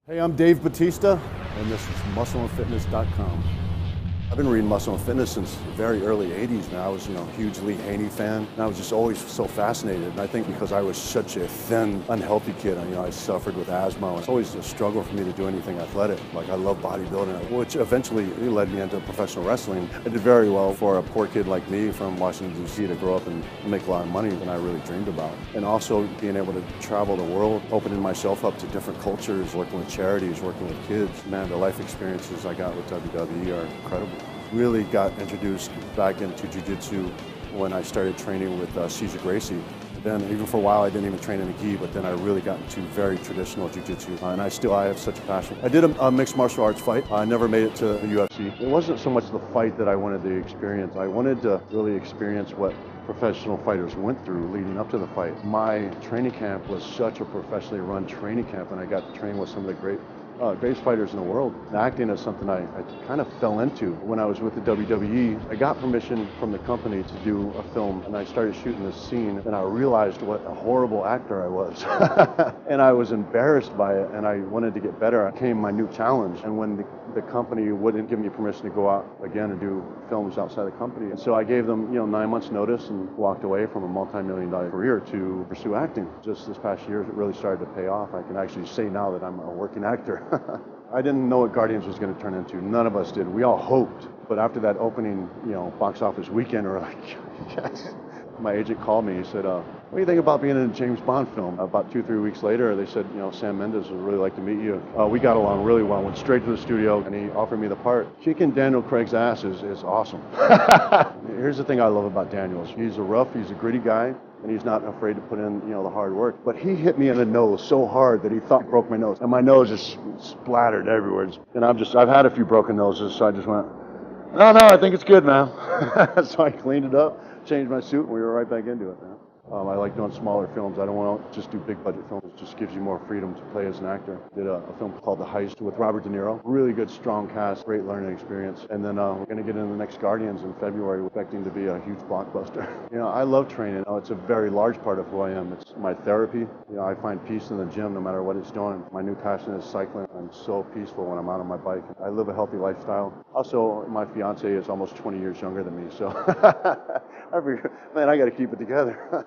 Hey, I'm Dave Bautista, and this is muscleandfitness.com. I've been reading Muscle and Fitness since the very early 80s, man. I was, a huge Lee Haney fan, and I was just always so fascinated. And I think because I was such a thin, unhealthy kid, I suffered with asthma. And it's always a struggle for me to do anything athletic. Like, I love bodybuilding, which eventually led me into professional wrestling. I did very well for a poor kid like me from Washington, D.C. to grow up and make a lot of money than I really dreamed about. And also being able to travel the world, opening myself up to different cultures, working with charities, working with kids. Man, the life experiences I got with WWE are incredible. Really got introduced back into jiu-jitsu when I started training with Cesar Gracie. Then even for a while I didn't even train in a gi, but then I really got into very traditional jiu-jitsu, and I have such a passion. I did a mixed martial arts fight. I never made it to the UFC. It wasn't so much the fight that I wanted to experience. I wanted to really experience what professional fighters went through leading up to the fight. My training camp was such a professionally run training camp, and I got to train with some of the greatest fighters in the world. Acting is something I kind of fell into. When I was with the WWE, I got permission from the company to do a film, and I started shooting this scene, and I realized what a horrible actor I was. And I was embarrassed by it, and I wanted to get better. It became my new challenge. And when the company wouldn't give me permission to go out again and do films outside the company, and so I gave them 9 months notice and walked away from a multi-million-dollar career to pursue acting. Just this past year, it really started to pay off. I can actually say now that I'm a working actor. I didn't know what Guardians was going to turn into. None of us did. We all hoped. But after that opening, box office weekend, we're like, yes. My agent called me. He said, what do you think about being in a James Bond film? About 2-3 weeks later, they said, Sam Mendes would really like to meet you. We got along really well. Went straight to the studio, and he offered me the part. Kicking Daniel Craig's ass is awesome. Here's the thing I love about Daniel. He's a gritty guy, and he's not afraid to put in, the hard work. But he hit me in the nose so hard that he thought he broke my nose, and my nose just splattered everywhere. And I've had a few broken noses, so I just went, no, I think it's good now. So I cleaned it up, changed my suit, and we were right back into it, man. I like doing smaller films. I don't want to just do big budget films. It just gives you more freedom to play as an actor. Did a film called The Heist with Robert De Niro. Really good, strong cast, great learning experience. And then we're going to get into the next Guardians in February, expecting to be a huge blockbuster. I love training. It's a very large part of who I am. It's my therapy. I find peace in the gym no matter what it's doing. My new passion is cycling. I'm so peaceful when I'm out on my bike. I live a healthy lifestyle. Also, my fiance is almost 20 years younger than me, so man, I got to keep it together.